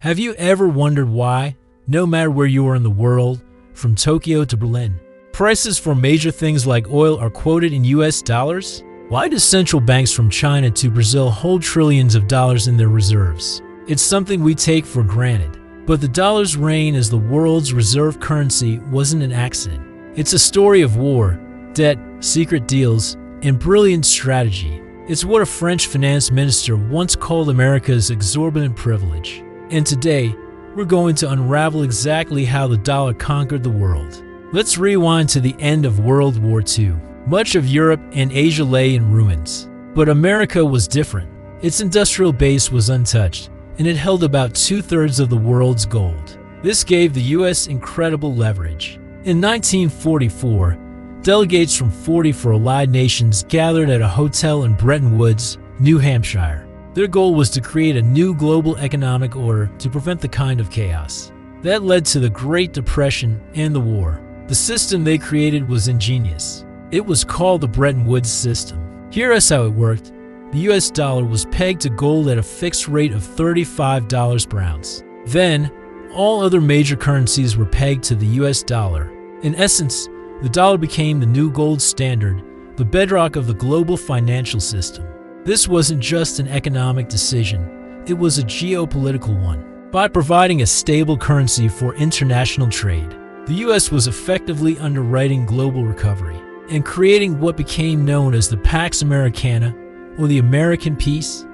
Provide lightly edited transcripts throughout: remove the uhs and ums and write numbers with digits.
Have you ever wondered why, no matter where you are in the world, from Tokyo to Berlin, prices for major things like oil are quoted in US dollars? Why do central banks from China to Brazil hold trillions of dollars in their reserves? It's something we take for granted. But the dollar's reign as the world's reserve currency wasn't an accident. It's a story of war, debt, secret deals, and brilliant strategy. It's what a French finance minister once called America's exorbitant privilege. And today, we're going to unravel exactly how the dollar conquered the world. Let's rewind to the end of World War II. Much of Europe and Asia lay in ruins. But America was different. Its industrial base was untouched, and it held about 2/3 of the world's gold. This gave the U.S. incredible leverage. In 1944, delegates from 44 allied nations gathered at a hotel in Bretton Woods, New Hampshire. Their goal was to create a new global economic order to prevent the kind of chaos that led to the Great Depression and the war. The system they created was ingenious. It was called the Bretton Woods system. Here is how it worked. The US dollar was pegged to gold at a fixed rate of $35 per ounce. Then, all other major currencies were pegged to the US dollar. In essence, the dollar became the new gold standard, the bedrock of the global financial system. This wasn't just an economic decision, it was a geopolitical one. By providing a stable currency for international trade, the US was effectively underwriting global recovery and creating what became known as the Pax Americana, or the American peace.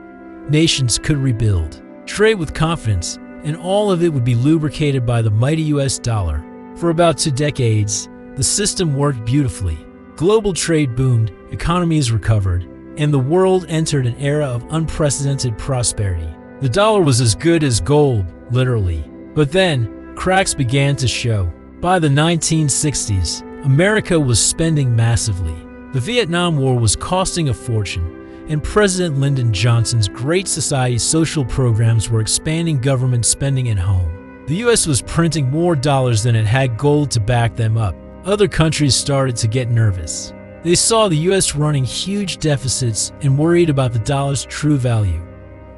Nations could rebuild, trade with confidence, and all of it would be lubricated by the mighty US dollar. For about 2 decades, the system worked beautifully. Global trade boomed, economies recovered, and the world entered an era of unprecedented prosperity. The dollar was as good as gold, literally. But then, cracks began to show. By the 1960s, America was spending massively. The Vietnam War was costing a fortune, and President Lyndon Johnson's Great Society social programs were expanding government spending at home. The US was printing more dollars than it had gold to back them up. Other countries started to get nervous. They saw the US running huge deficits and worried about the dollar's true value.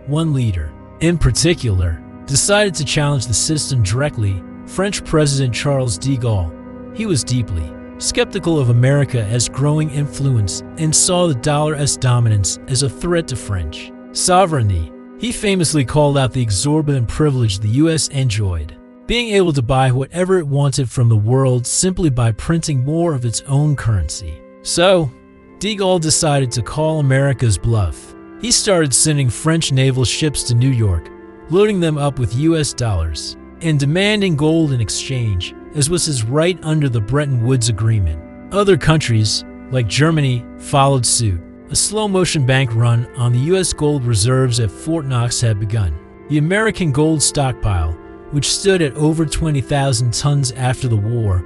One leader, in particular, decided to challenge the system directly, French President Charles de Gaulle. He was deeply skeptical of America as growing influence and saw the dollar's dominance as a threat to French sovereignty. He famously called out the exorbitant privilege the US enjoyed, being able to buy whatever it wanted from the world simply by printing more of its own currency. So, de Gaulle decided to call America's bluff. He started sending French naval ships to New York, loading them up with US dollars, and demanding gold in exchange, as was his right under the Bretton Woods Agreement. Other countries, like Germany, followed suit. A slow-motion bank run on the US gold reserves at Fort Knox had begun. The American gold stockpile, which stood at over 20,000 tons after the war,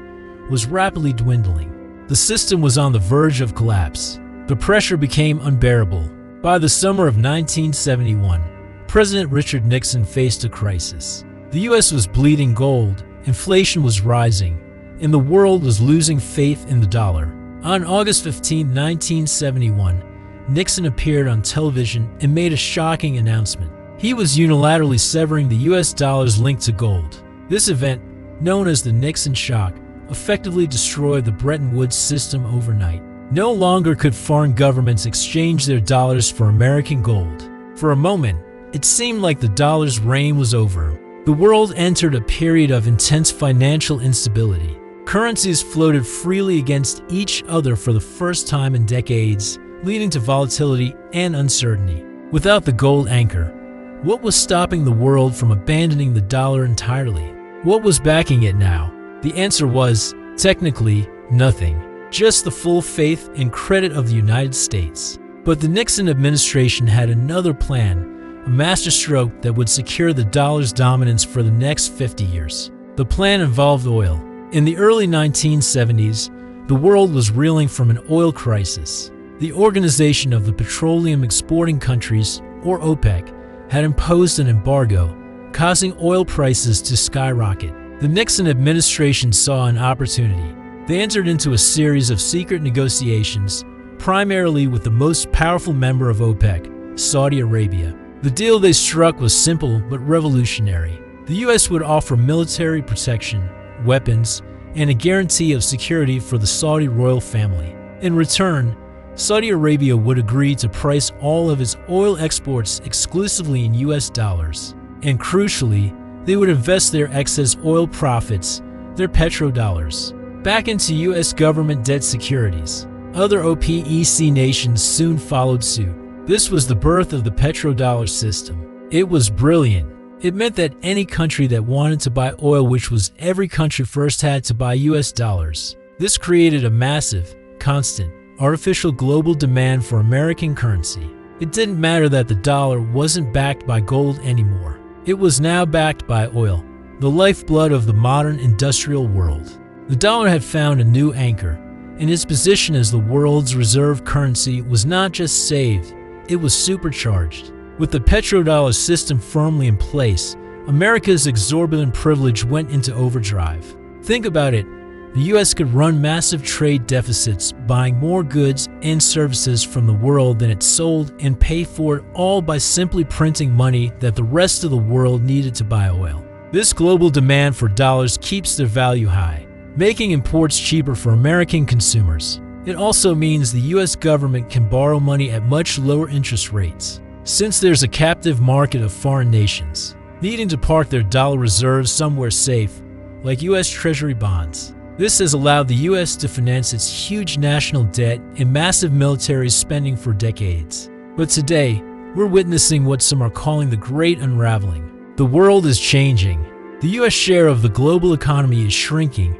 was rapidly dwindling. The system was on the verge of collapse. The pressure became unbearable. By the summer of 1971, President Richard Nixon faced a crisis. The US was bleeding gold, inflation was rising, and the world was losing faith in the dollar. On August 15, 1971, Nixon appeared on television and made a shocking announcement. He was unilaterally severing the US dollar's link to gold. This event, known as the Nixon shock, effectively destroyed the Bretton Woods system overnight. No longer could foreign governments exchange their dollars for American gold. For a moment, it seemed like the dollar's reign was over. The world entered a period of intense financial instability. Currencies floated freely against each other for the first time in decades, leading to volatility and uncertainty. Without the gold anchor, what was stopping the world from abandoning the dollar entirely? What was backing it now? The answer was, technically, nothing. Just the full faith and credit of the United States. But the Nixon administration had another plan, a masterstroke that would secure the dollar's dominance for the next 50 years. The plan involved oil. In the early 1970s, the world was reeling from an oil crisis. The Organization of the Petroleum Exporting Countries, or OPEC, had imposed an embargo, causing oil prices to skyrocket. The Nixon administration saw an opportunity. They entered into a series of secret negotiations, primarily with the most powerful member of OPEC, Saudi Arabia. The deal they struck was simple but revolutionary. The US would offer military protection, weapons, and a guarantee of security for the Saudi royal family. In return, Saudi Arabia would agree to price all of its oil exports exclusively in US dollars. And crucially, they would invest their excess oil profits, their petrodollars, back into US government debt securities. Other OPEC nations soon followed suit. This was the birth of the petrodollar system. It was brilliant. It meant that any country that wanted to buy oil, which was every country, first had to buy US dollars. This created a massive, constant, artificial global demand for American currency. It didn't matter that the dollar wasn't backed by gold anymore. It was now backed by oil, the lifeblood of the modern industrial world. The dollar had found a new anchor, and its position as the world's reserve currency was not just saved, it was supercharged. With the petrodollar system firmly in place, America's exorbitant privilege went into overdrive. Think about it. The US could run massive trade deficits, buying more goods and services from the world than it sold, and pay for it all by simply printing money that the rest of the world needed to buy oil. This global demand for dollars keeps their value high, making imports cheaper for American consumers. It also means the US government can borrow money at much lower interest rates, since there's a captive market of foreign nations needing to park their dollar reserves somewhere safe, like US Treasury bonds. This has allowed the US to finance its huge national debt and massive military spending for decades. But today, we're witnessing what some are calling the Great Unraveling. The world is changing. The US share of the global economy is shrinking,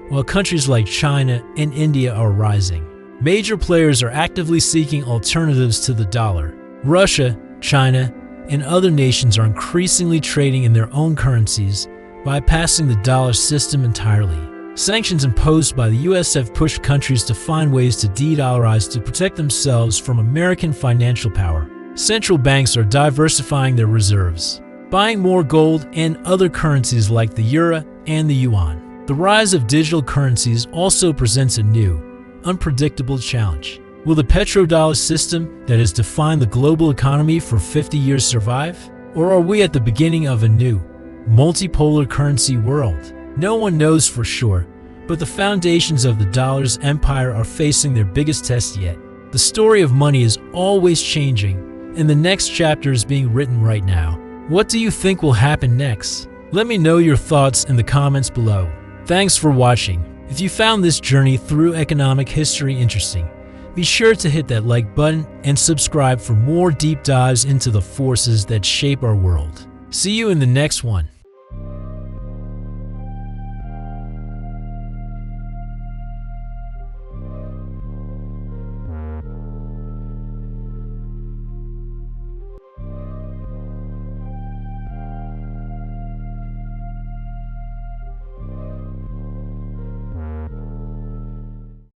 while countries like China and India are rising. Major players are actively seeking alternatives to the dollar. Russia, China, and other nations are increasingly trading in their own currencies, bypassing the dollar system entirely. Sanctions imposed by the US have pushed countries to find ways to de-dollarize to protect themselves from American financial power. Central banks are diversifying their reserves, buying more gold and other currencies like the euro and the yuan. The rise of digital currencies also presents a new, unpredictable challenge. Will the petrodollar system that has defined the global economy for 50 years survive? Or are we at the beginning of a new, multipolar currency world? No one knows for sure, but the foundations of the dollar's empire are facing their biggest test yet. The story of money is always changing, and the next chapter is being written right now. What do you think will happen next? Let me know your thoughts in the comments below. Thanks for watching. If you found this journey through economic history interesting, be sure to hit that like button and subscribe for more deep dives into the forces that shape our world. See you in the next one.